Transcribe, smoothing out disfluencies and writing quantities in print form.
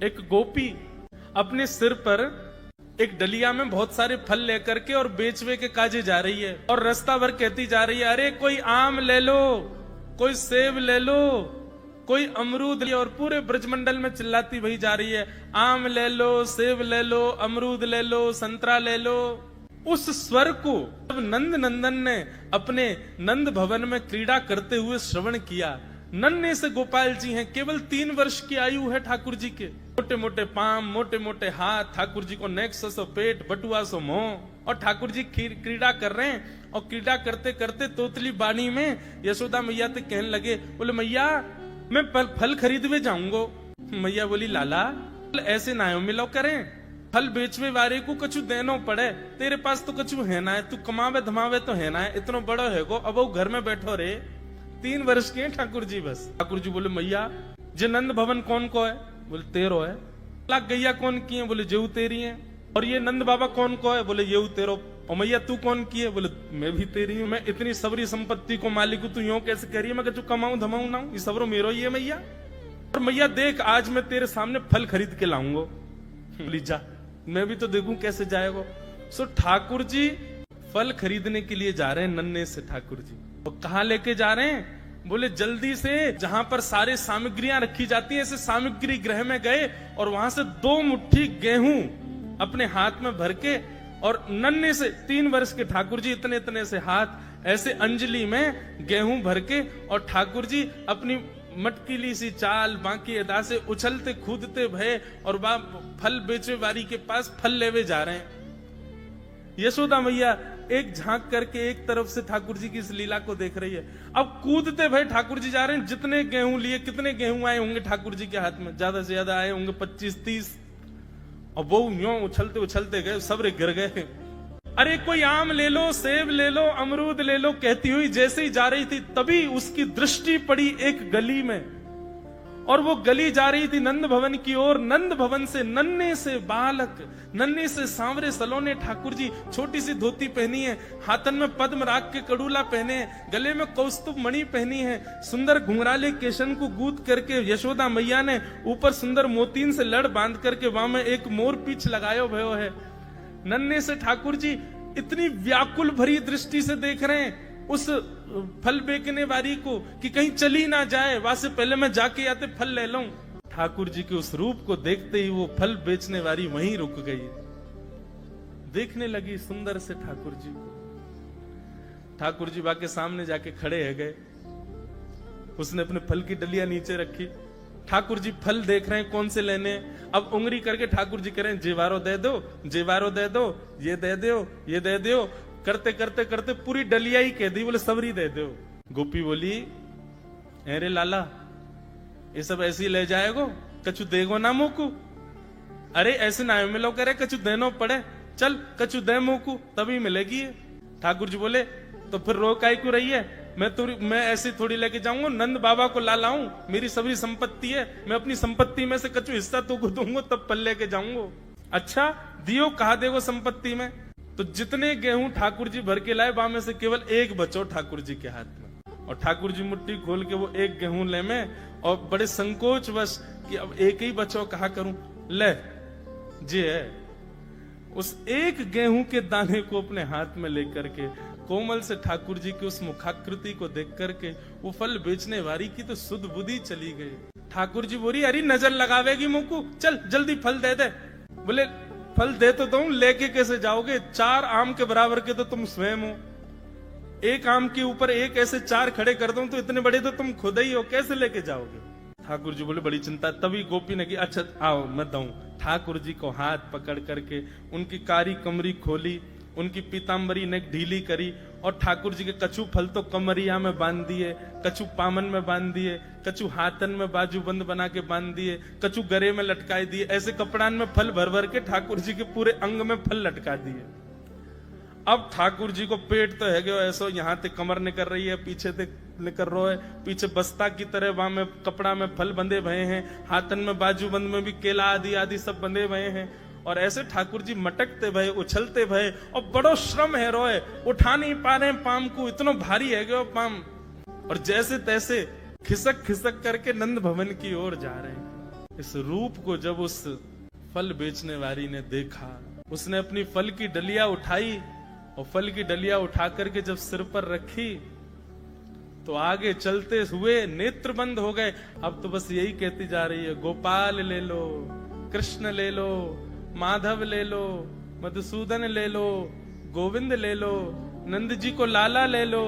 एक गोपी अपने सिर पर एक डलिया में बहुत सारे फल लेकर के और बेचवे के काजे जा रही है और रास्ता भर कहती जा रही है, अरे कोई आम ले लो, कोई सेब ले लो, कोई अमरूद ले, और पूरे ब्रजमंडल में चिल्लाती वही जा रही है, आम ले लो, सेब ले लो, अमरूद ले लो, संतरा ले लो। उस स्वर को जब नंद नंदन ने अपने नंद भवन में क्रीड़ा करते हुए श्रवण किया, नन्हे से गोपाल जी हैं, केवल 3 वर्ष की आयु है ठाकुर जी के, मोटे मोटे पाम, मोटे मोटे हाथ, ठाकुर जी को नेक सो पेट, बटुआ सो मुंह, और ठाकुर जी क्रीड़ा कर रहे हैं। और क्रीड़ा करते करते तोतली बाणी में यशोदा मैया से कहने लगे, बोले मैया मैं फल खरीदवे जाऊंगा। मैया बोली, लाला ऐसे ना मिलो करें, फल बेचवे वाले को कछु देनो पड़े, तेरे पास तो कछु है ना है, तू कमावे धमावे तो है ना है, इतना बड़ा है गो, अब वो घर में बैठो रे। 3 वर्ष के हैं ठाकुर जी बस। ठाकुर जी बोले, मैया जे नंद भवन कौन को है? बोले 13 है। लाख गैया कौन की है? बोले जेऊ तेरी है। और ये नंद बाबा कौन को है? बोले येऊ तेरो। और मैया तू कौन की है? बोले मैं भी तेरी हूँ। मैं इतनी सबरी संपत्ति को मालिक हूँ, तू यूं कैसे कह रही है? मैं तू कमाऊं धमाऊं ना हूं, ये सबरो मेरो ही है मैया। और मैया देख आज मैं तेरे सामने फल खरीद के लाऊंगा। बोली जा, मैं भी तो देखूं कैसे जाएगा। सो ठाकुर जी फल खरीदने के लिए जा रहे हैं नन्हे से ठाकुर जी। और कहाँ लेके जा रहे हैं? बोले जल्दी से जहां पर सारे सामग्रियां रखी जाती हैं, ऐसे सामग्री गृह में गए और वहां से 2 मुट्ठी गेहूं अपने हाथ में भर के, और नन्हे से 3 वर्ष के ठाकुर जी इतने इतने से हाथ ऐसे अंजलि में गेहूं भर के, और ठाकुर जी अपनी मटकीली सी चाल बाकी अदा से उछलते कूदते भय और फल बेचे वारी के पास फल लेवे जा रहे हैं। यशोदा मैया एक झांक करके एक तरफ से ठाकुर जी की इस लीला को देख रही है। अब कूदते भय ठाकुर जी जा रहे हैं। जितने गेहूं लिए, कितने गेहूं आए होंगे ठाकुर जी के हाथ में? ज्यादा से ज्यादा आए होंगे 25-30। और वो यूं उछलते उछलते गए, सबरे गिर गए। अरे कोई आम ले लो, सेब ले लो, अमरूद ले लो, कहती हुई जैसे ही जा रही थी तभी उसकी दृष्टि पड़ी एक गली में, और वो गली जा रही थी नंद भवन की ओर। नंद भवन से नन्हे से बालक, नन्हे से सांवरे सलोने ठाकुर जी, छोटी सी धोती पहनी है, हाथन में पद्म राग के कड़ूला पहने हैं, गले में कौस्तुभ मणि पहनी है, सुंदर घुंघराले केशन को गूंथ करके यशोदा मैया ने ऊपर सुंदर मोतीन से लड़ बांध करके वहां में एक मोर पीछ लगायो भयो है। नन्हे से ठाकुर जी इतनी व्याकुल भरी दृष्टि से देख रहे हैं उस फल बेचने वाली को कि कहीं चली ना जाए, वहां से पहले मैं जाके आते फल ले लूं। ठाकुर जी के उस रूप को देखते ही वो फल बेचने वाली वहीं रुक गई, देखने लगी सुंदर से ठाकुर जी को। ठाकुर जी बाके सामने जाके खड़े है गए। उसने अपने फल की डलिया नीचे रखी। ठाकुर जी फल देख रहे हैं कौन से लेने। अब उंगली करके ठाकुर जी कह रहे हैं, जेवारो दे दो, जेवारो दे दो, ये दे दो, ये दे दो, करते करते करते पूरी डलिया ही कह दी। बोले सबरी दे दो। गोपी बोली, अरे लाला ये सब ऐसे ही ले जाएगो, कछु देगो ना मुकू? अरे ऐसे ना मिलो करे, कछु देनो पड़े, चल कछु दे मुकू तभी मिलेगी। ठाकुर जी बोले, तो फिर रो काई क्यों रही है? मैं ऐसे थोड़ी लेके जाऊंगा, नंद बाबा को ला लाऊं, मेरी सभी संपत्ति है, मैं अपनी संपत्ति में से कछु हिस्सा तो को दूंगा तब पल लेके जाऊंगा। अच्छा दियो, कहा देगो संपत्ति में? तो जितने गेहूं ठाकुर जी भर के लाए वहां में से केवल एक बचो ठाकुर जी के हाथ में। और ठाकुर जी मुट्ठी खोल के वो एक गेहूं ले में, और बड़े संकोच वश कि अब एक ही बचो, कहा करूं, ले जी है। उस एक गेहूं के दाने को अपने हाथ में लेकर के कोमल से ठाकुर जी की उस मुखाकृति को देख करके वो फल बेचने वाली की तो सुध बुद्धि चली गई। ठाकुर जी बोली, अरे नजर लगावेगी मुंह, चल जल्दी फल दे दे। बोले फल दे तो तुम, लेके कैसे जाओगे? 4 आम के बराबर के तो तुम स्वयं हो। एक आम के ऊपर एक ऐसे 4 खड़े कर दूं तो इतने बड़े तो तुम खुद ही हो, कैसे लेके जाओगे? ठाकुर जी बोले बड़ी चिंता। तभी गोपी ने की, अच्छा आओ मैं दूं। ठाकुर जी को हाथ पकड़ करके उनकी कारी कमरी खोली, उनकी पीताम्बरी ने ढीली करी, और ठाकुर जी के कछु फल तो कमरिया में बांध दिए, कछु पामन में बांध दिए, कछु हाथन में बाजू बंद बना के बांध दिए, कछु गरे में लटकाए दिए। ऐसे कपड़ान में फल भर भर के ठाकुर जी के पूरे अंग में फल लटका दिए। अब ठाकुर जी को पेट तो है गयो ऐसो, यहाँ ते कमर निकल रही है, पीछे ते निकल रहा है, पीछे बस्ता की तरह वहां में कपड़ा में फल बंधे भये हैं, हाथन में बाजू बंद में भी केला आदि आदि सब बंधे भये हैं। और ऐसे ठाकुर जी मटकते भये, उछलते भये, और बड़ो श्रम है रोए, उठा नहीं पा रहे पाम को, इतना भारी है गयो पाम। और जैसे तैसे खिसक खिसक करके नंद भवन की ओर जा रहे हैं। इस रूप को जब उस फल बेचने वाली ने देखा, उसने अपनी फल की डलिया उठाई और फल की डलिया उठा करके जब सिर पर रखी तो आगे चलते हुए नेत्र बंद हो गए। अब तो बस यही कहती जा रही है, गोपाल ले लो, कृष्ण ले लो, माधव ले लो, मधुसूदन ले लो, गोविंद ले लो, नंद जी को लाला ले लो,